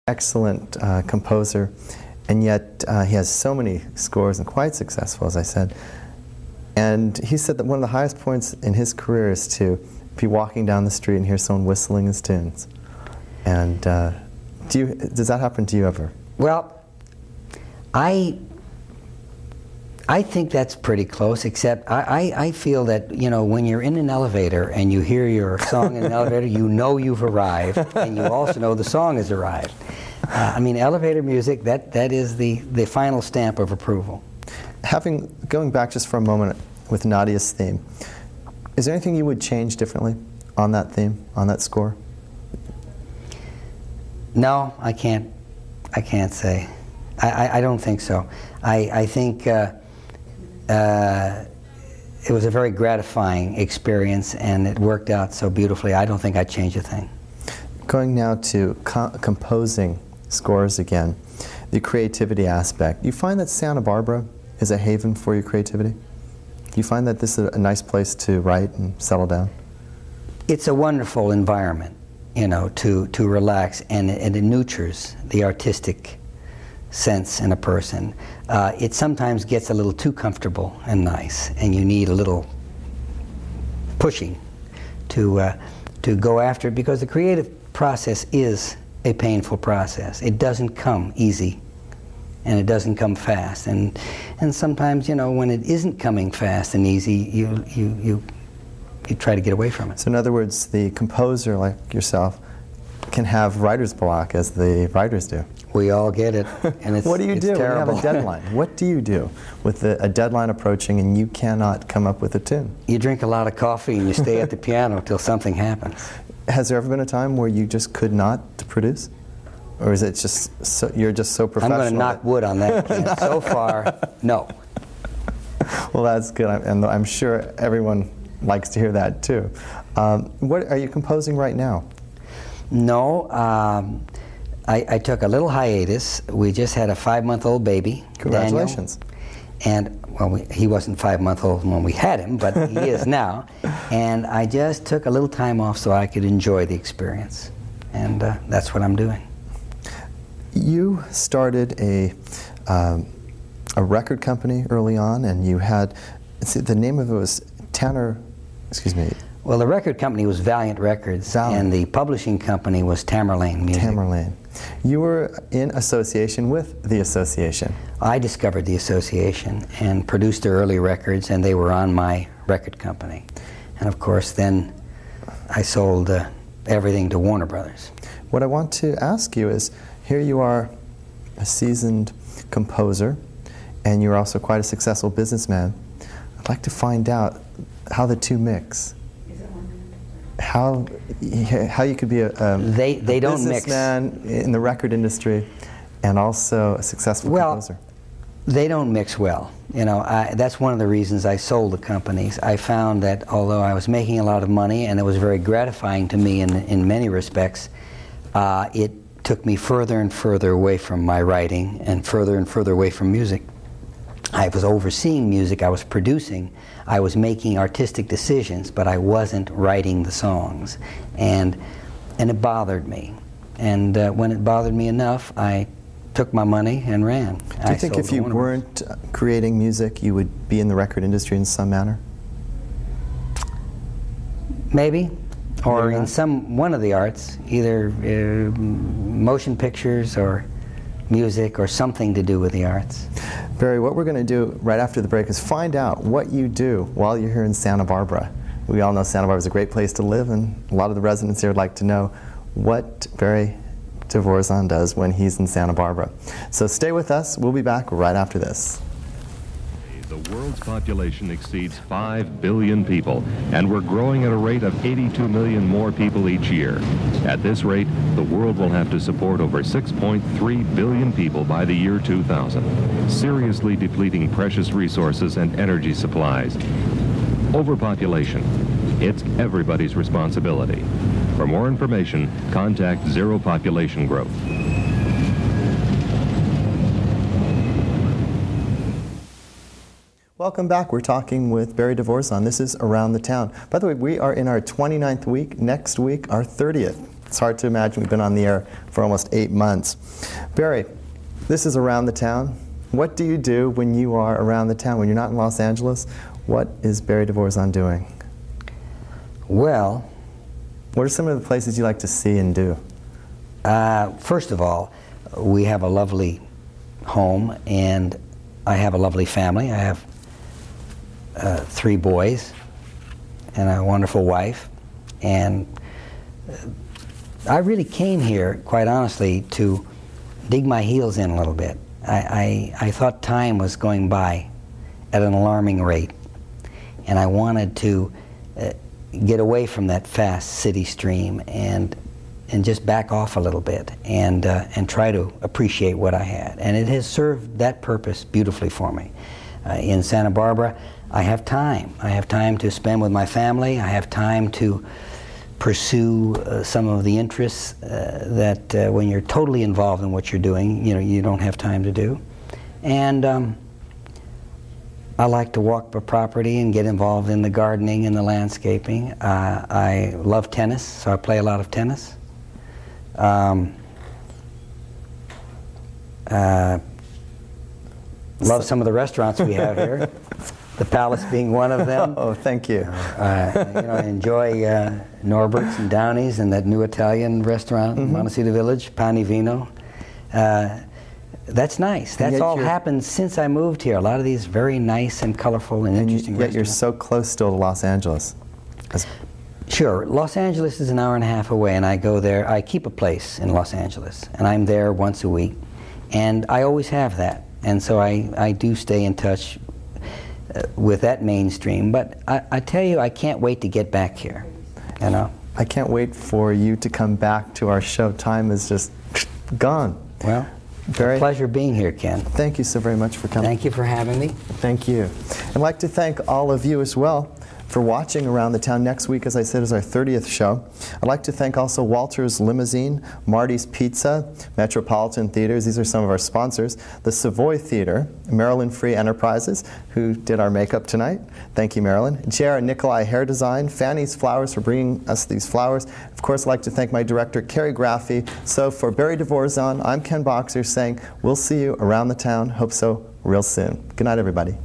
excellent composer, and yet he has so many scores and quite successful, as I said. And he said that one of the highest points in his career is to be walking down the street and hear someone whistling his tunes. And does that happen to you ever? Well, I think that's pretty close, except I feel that, you know, when you're in an elevator and you hear your song in an elevator, you know you've arrived, and you also know the song has arrived. I mean, elevator music, that is the final stamp of approval. Going back just for a moment with Nadia's theme, is there anything you would change differently on that theme, on that score? No, I can't say. I don't think so. I think it was a very gratifying experience, and it worked out so beautifully. I don't think I'd change a thing. Going now to composing scores again, the creativity aspect. Do you find that Santa Barbara is a haven for your creativity? Do you find that this is a nice place to write and settle down? It's a wonderful environment, you know, to relax, and it nurtures the artistic sense in a person. It sometimes gets a little too comfortable and nice, and you need a little pushing to go after it, because the creative process is a painful process. It doesn't come easy, and it doesn't come fast, and sometimes, you know, when it isn't coming fast and easy, you try to get away from it. So in other words, the composer like yourself can have writer's block, as the writers do. We all get it, and it's What do you do terrible. when you have a deadline? What do you do with a deadline approaching and you cannot come up with a tune? You drink a lot of coffee and you stay at the piano till something happens. Has there ever been a time where you just could not produce? Or is it just you're just so professional? I'm going to knock wood on that. Clint. So far, no. Well, that's good, and I'm sure everyone likes to hear that too. What are you composing right now? No, I took a little hiatus. We just had a 5-month-old baby. Congratulations. Daniel, and well, he wasn't 5-month-old when we had him, but he is now. And I just took a little time off so I could enjoy the experience, and that's what I'm doing. You started a record company early on, and you had, the name of it was Well, the record company was Valiant Records, and the publishing company was Tamerlane Music. Tamerlane. You were in association with the association. I discovered the association and produced their early records, and they were on my record company. And of course, then I sold everything to Warner Brothers. What I want to ask you is, here you are, a seasoned composer, and you're also quite a successful businessman. I'd like to find out how the two mix. How you could be a businessman in the record industry and also a successful composer. They don't mix well. You know, that's one of the reasons I sold the companies. I found that although I was making a lot of money and it was very gratifying to me in many respects, it took me further and further away from my writing and further away from music. I was overseeing music, I was producing, I was making artistic decisions, but I wasn't writing the songs. And it bothered me. And when it bothered me enough, I took my money and ran. Do you think if you weren't creating music, you would be in the record industry in some manner? Maybe. Or in one of the arts, either motion pictures or music or something to do with the arts. Barry, what we're going to do right after the break is find out what you do while you're here in Santa Barbara. We all know Santa Barbara is a great place to live, and a lot of the residents here would like to know what Barry DeVorzon does when he's in Santa Barbara. So stay with us. We'll be back right after this. The world's population exceeds 5 billion people, and we're growing at a rate of 82 million more people each year. At this rate, the world will have to support over 6.3 billion people by the year 2000, seriously depleting precious resources and energy supplies. Overpopulation. It's everybody's responsibility. For more information, contact Zero Population Growth. Welcome back. We're talking with Barry DeVorzon. This is Around the Town. By the way, we are in our 29th week. Next week, our 30th. It's hard to imagine. We've been on the air for almost 8 months. Barry, this is Around the Town. What do you do when you are around the town? When you're not in Los Angeles, what is Barry DeVorzon doing? Well, what are some of the places you like to see and do? First of all, we have a lovely home, and I have a lovely family. I have 3 boys and a wonderful wife, and I really came here, quite honestly, to dig my heels in a little bit. I thought time was going by at an alarming rate, and I wanted to get away from that fast city stream and just back off a little bit and try to appreciate what I had. And it has served that purpose beautifully for me. In Santa Barbara, I have time. I have time to spend with my family. I have time to pursue some of the interests that when you're totally involved in what you're doing, you don't have time to do. And I like to walk the property and get involved in the gardening and the landscaping. I love tennis, so I play a lot of tennis. Love some of the restaurants we have here. The Palace being one of them. Oh, thank you. Enjoy Norbert's and Downey's and that new Italian restaurant in Montecito Village, Pane Vino. That's nice. That's all happened since I moved here. A lot of these very nice and colorful and interesting restaurants. Yet you're so close still to Los Angeles. Sure. Los Angeles is an hour and a half away, and I go there. I keep a place in Los Angeles, and I'm there once a week. And I always have that. And so I do stay in touch with that mainstream, but I tell you, I can't wait to get back here, I can't wait for you to come back to our show. Time is just gone. Well, Barry, it's a pleasure being here, Ken. Thank you so very much for coming. Thank you for having me. Thank you. I'd like to thank all of you as well for watching Around the Town. Next week, as I said, is our 30th show. I'd like to thank also Walter's Limousine, Marty's Pizza, Metropolitan Theaters, these are some of our sponsors, the Savoy Theater, Maryland Free Enterprises, who did our makeup tonight. Thank you, Marilyn. J.R. Nicolai Hair Design, Fanny's Flowers for bringing us these flowers. Of course, I'd like to thank my director, Carrie Graffey. So for Barry DeVorzon, I'm Ken Boxer saying we'll see you around the town. Hope so real soon. Good night, everybody.